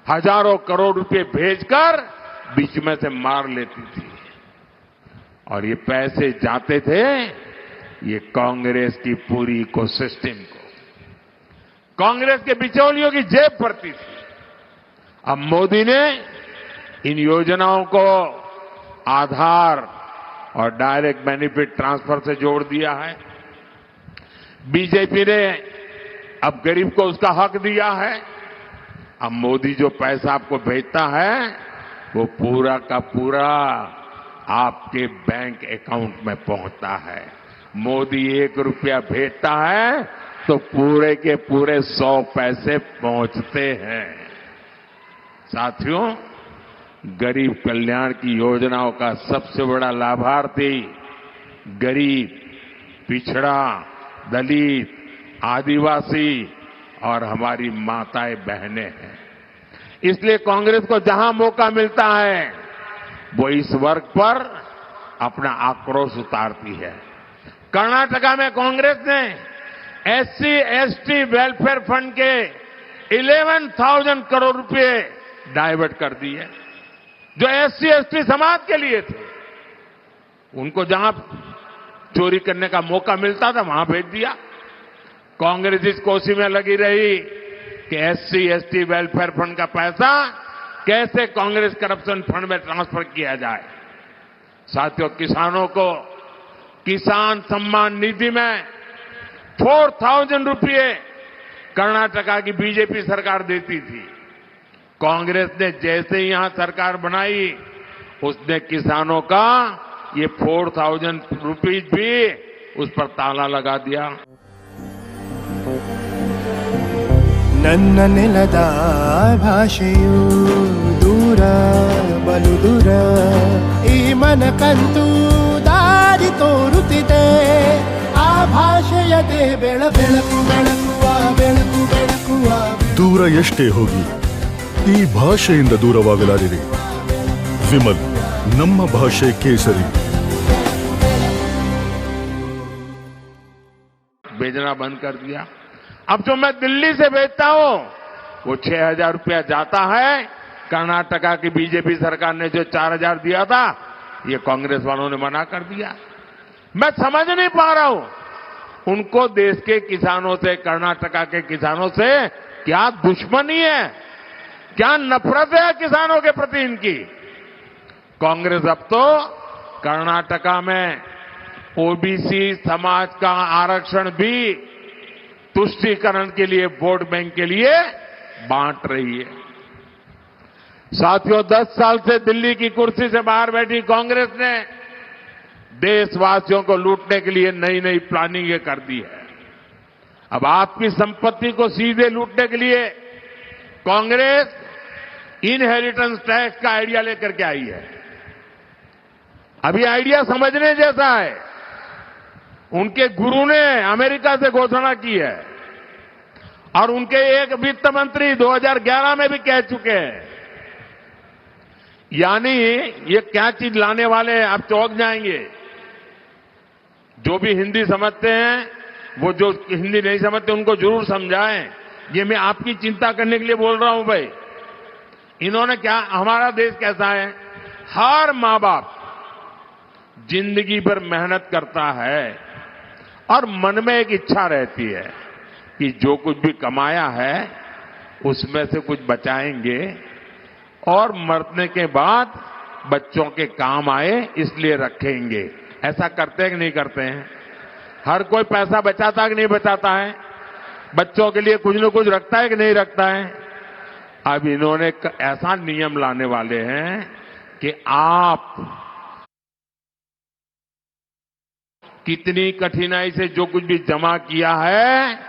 हजारों करोड़ रुपए भेजकर बीच में से मार लेती थी। और ये पैसे जाते थे ये कांग्रेस की पूरी इकोसिस्टम को, कांग्रेस के बिचौलियों की जेब भरती थी। अब मोदी ने इन योजनाओं को आधार और डायरेक्ट बेनिफिट ट्रांसफर से जोड़ दिया है। बीजेपी ने अब गरीब को उसका हक दिया है। अब मोदी जो पैसा आपको भेजता है वो पूरा का पूरा आपके बैंक अकाउंट में पहुंचता है। मोदी 1 रुपया भेजता है तो पूरे के पूरे 100 पैसे पहुंचते हैं। साथियों, गरीब कल्याण की योजनाओं का सबसे बड़ा लाभार्थी गरीब, पिछड़ा, दलित, आदिवासी और हमारी माताएं बहनें हैं। इसलिए कांग्रेस को जहां मौका मिलता है वो इस वर्ग पर अपना आक्रोश उतारती है। कर्नाटका में कांग्रेस ने एससी एसटी वेलफेयर फंड के 11,000 करोड़ रुपए डाइवर्ट कर दिए जो एससी एसटी समाज के लिए थे। उनको जहां चोरी करने का मौका मिलता था वहां भेज दिया। कांग्रेस इस कोशिश में लगी रही कि एससी एसटी वेलफेयर फंड का पैसा कैसे कांग्रेस करप्शन फंड में ट्रांसफर किया जाए। साथियों, किसानों को किसान सम्मान निधि में 4,000 रुपये कर्नाटका की बीजेपी सरकार देती थी। कांग्रेस ने जैसे ही यहां सरकार बनाई उसने किसानों का ये 4,000 रुपीज भी उस पर ताला लगा दिया। ನನ್ನ ನೆಲದ ಭಾಷೆಯು ದೂರ ಬಲು ದೂರ ಈ ಮನಕಂತೂ ದಾರಿ ತೋರುತ್ತಿದೆ ಆ ಭಾಷೆಯದೇ ಬೆಳಕು ಬೆಳಕುವ ಬೆಳಕು ಬೆಳಕುವ ದೂರ ಎಷ್ಟೇ ಹೋಗಿ ಈ ಭಾಷೆಯಿಂದ ದೂರವಾಗಲಾರಿರಿ। ವಿಮಲ್, ನಮ್ಮ ಭಾಷೆ ಕೇಸರಿ। भेजना बंद कर दिया। अब जो मैं दिल्ली से भेजता हूं वो 6,000 रुपया जाता है। कर्नाटका की बीजेपी सरकार ने जो 4,000 दिया था ये कांग्रेस वालों ने मना कर दिया। मैं समझ नहीं पा रहा हूं उनको देश के किसानों से, कर्नाटका के किसानों से क्या दुश्मनी है, क्या नफरत है किसानों के प्रति इनकी। कांग्रेस अब तो कर्नाटका में ओबीसी समाज का आरक्षण भी तुष्टीकरण के लिए, वोट बैंक के लिए बांट रही है। साथियों, 10 साल से दिल्ली की कुर्सी से बाहर बैठी कांग्रेस ने देशवासियों को लूटने के लिए नई नई प्लानिंग कर दी है। अब आपकी संपत्ति को सीधे लूटने के लिए कांग्रेस इनहेरिटेंस टैक्स का आइडिया लेकर के आई है। अभी आइडिया समझने जैसा है। उनके गुरु ने अमेरिका से घोषणा की है और उनके एक वित्त मंत्री 2011 में भी कह चुके हैं। यानी ये क्या चीज लाने वाले हैं, आप चौंक जाएंगे। जो भी हिंदी समझते हैं वो जो हिंदी नहीं समझते उनको जरूर समझाएं। ये मैं आपकी चिंता करने के लिए बोल रहा हूं भाई। इन्होंने क्या, हमारा देश कैसा है, हर मां बाप जिंदगी भर मेहनत करता है और मन में एक इच्छा रहती है कि जो कुछ भी कमाया है उसमें से कुछ बचाएंगे और मरने के बाद बच्चों के काम आए इसलिए रखेंगे। ऐसा करते हैं कि नहीं करते हैं? हर कोई पैसा बचाता है कि नहीं बचाता है? बच्चों के लिए कुछ न कुछ रखता है कि नहीं रखता है? अब इन्होंने ऐसा नियम लाने वाले हैं कि आप कितनी कठिनाई से जो कुछ भी जमा किया है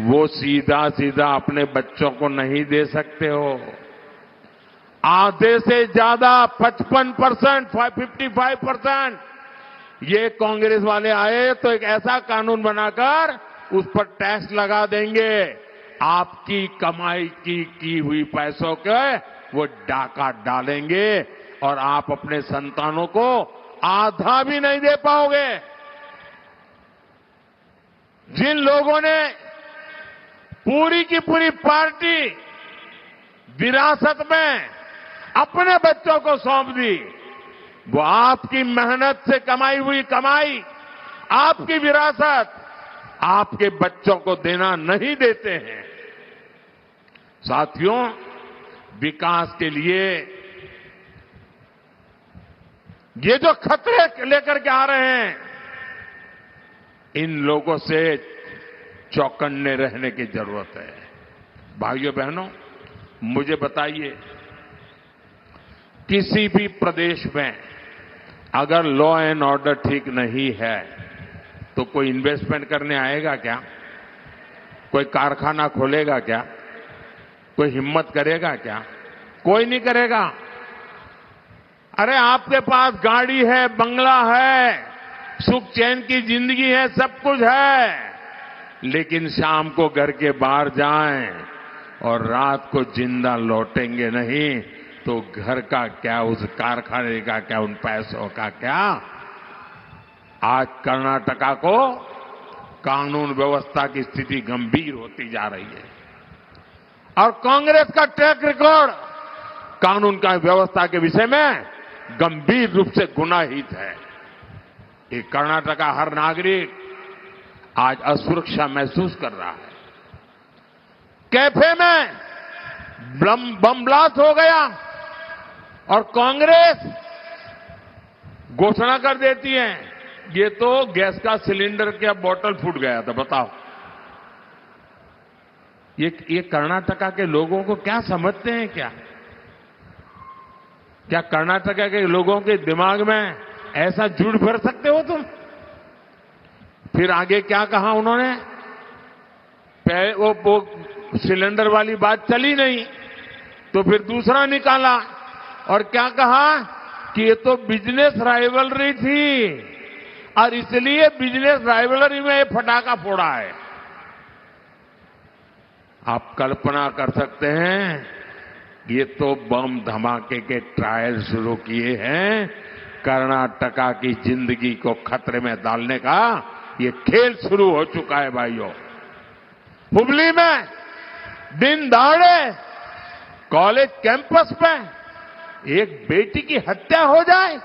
वो सीधा सीधा अपने बच्चों को नहीं दे सकते हो। आधे से ज्यादा 55%, 55% ये कांग्रेस वाले आए तो एक ऐसा कानून बनाकर उस पर टैक्स लगा देंगे। आपकी कमाई की हुई पैसों के वो डाका डालेंगे और आप अपने संतानों को आधा भी नहीं दे पाओगे। जिन लोगों ने पूरी की पूरी पार्टी विरासत में अपने बच्चों को सौंप दी। वो आपकी मेहनत से कमाई हुई कमाई, आपकी विरासत आपके बच्चों को देना नहीं देते हैं। साथियों, विकास के लिए ये जो खतरे लेकर के आ रहे हैं, इन लोगों से चौकन्ने रहने की जरूरत है। भाइयों बहनों, मुझे बताइए, किसी भी प्रदेश में अगर लॉ एंड ऑर्डर ठीक नहीं है तो कोई इन्वेस्टमेंट करने आएगा क्या? कोई कारखाना खोलेगा क्या? कोई हिम्मत करेगा क्या? कोई नहीं करेगा। अरे आपके पास गाड़ी है, बंगला है, सुख चैन की जिंदगी है, सब कुछ है, लेकिन शाम को घर के बाहर जाएं और रात को जिंदा लौटेंगे नहीं तो घर का क्या, उस कारखाने का क्या, उन पैसों का क्या? आज कर्नाटका को कानून व्यवस्था की स्थिति गंभीर होती जा रही है और कांग्रेस का ट्रैक रिकॉर्ड कानून का व्यवस्था के विषय में गंभीर रूप से गुनाहित है। ये कर्नाटक का हर नागरिक आज असुरक्षा महसूस कर रहा है। कैफे में बम ब्लास्ट हो गया और कांग्रेस घोषणा कर देती है ये तो गैस का सिलेंडर का बोतल फूट गया था। बताओ, ये कर्नाटका के लोगों को क्या समझते हैं? क्या कर्नाटका के लोगों के दिमाग में ऐसा झूठ भर सकते हो तुम? फिर आगे क्या कहा उन्होंने? वो सिलेंडर वाली बात चली नहीं तो फिर दूसरा निकाला और क्या कहा कि ये तो बिजनेस राइवलरी थी और इसलिए बिजनेस राइवलरी में ये फटाका फोड़ा है। आप कल्पना कर सकते हैं, ये तो बम धमाके के ट्रायल शुरू किए हैं। कर्नाटका की जिंदगी को खतरे में डालने का ये खेल शुरू हो चुका है। भाइयों, हुबली में दिन दहाड़े कॉलेज कैंपस में एक बेटी की हत्या हो जाए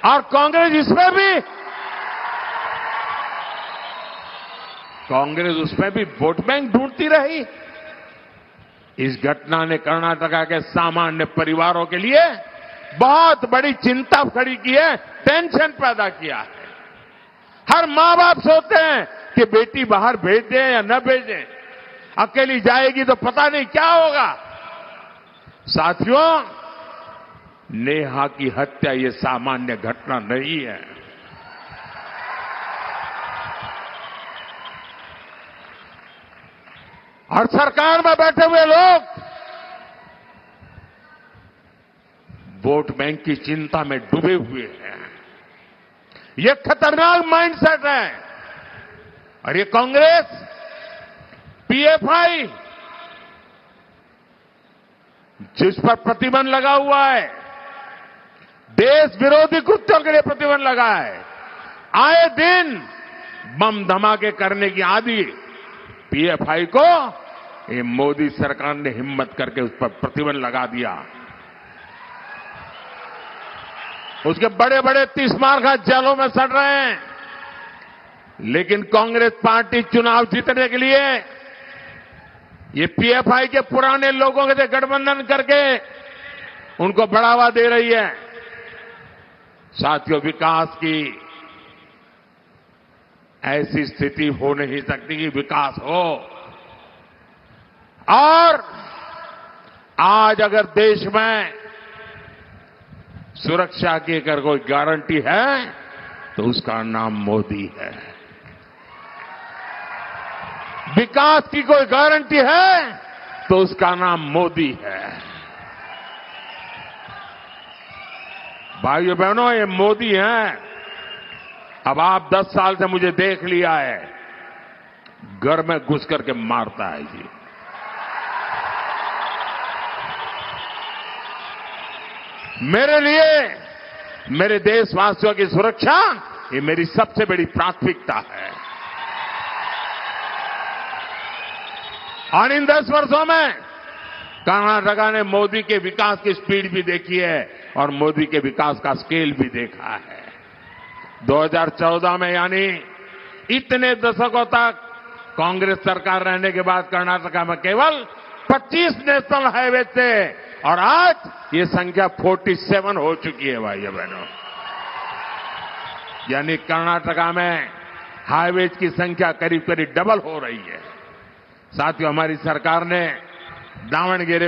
और कांग्रेस उसमें भी वोट बैंक ढूंढती रही। इस घटना ने कर्नाटका के सामान्य परिवारों के लिए बहुत बड़ी चिंता खड़ी की है, टेंशन पैदा किया है। हर मां बाप सोचते हैं कि बेटी बाहर भेज दें या न भेजें, अकेली जाएगी तो पता नहीं क्या होगा। साथियों, नेहा की हत्या ये सामान्य घटना नहीं है। और सरकार में बैठे हुए लोग वोट बैंक की चिंता में डूबे हुए हैं। ये खतरनाक माइंडसेट है और ये कांग्रेस, पीएफआई, जिस पर प्रतिबंध लगा हुआ है, देश विरोधी कृत्यों के लिए प्रतिबंध लगा है, आए दिन बम धमाके करने की आदि पीएफआई को ये मोदी सरकार ने हिम्मत करके उस पर प्रतिबंध लगा दिया। उसके बड़े बड़े 30 मार्का जेलों में सड़ रहे हैं, लेकिन कांग्रेस पार्टी चुनाव जीतने के लिए ये पीएफआई के पुराने लोगों के साथ गठबंधन करके उनको बढ़ावा दे रही है। साथियों, विकास की ऐसी स्थिति हो नहीं सकती कि विकास हो। और आज अगर देश में सुरक्षा की अगर कोई गारंटी है तो उसका नाम मोदी है। विकास की कोई गारंटी है तो उसका नाम मोदी है। भाइयों बहनों, ये मोदी हैं। अब आप 10 साल से मुझे देख लिया है, घर में घुस करके मारता है जी। मेरे लिए, मेरे देशवासियों की सुरक्षा ये मेरी सबसे बड़ी प्राथमिकता है। और इन 10 वर्षों में कर्नाटका ने मोदी के विकास की स्पीड भी देखी है और मोदी के विकास का स्केल भी देखा है। 2014 में यानी इतने दशकों तक कांग्रेस सरकार रहने के बाद कर्नाटका में केवल 25 नेशनल हाईवे थे और आज ये संख्या 47 हो चुकी है भाइयों बहनों। यानी कर्नाटका में हाईवेज की संख्या करीब करीब डबल हो रही है। साथियों, हमारी सरकार ने दावणगेरे को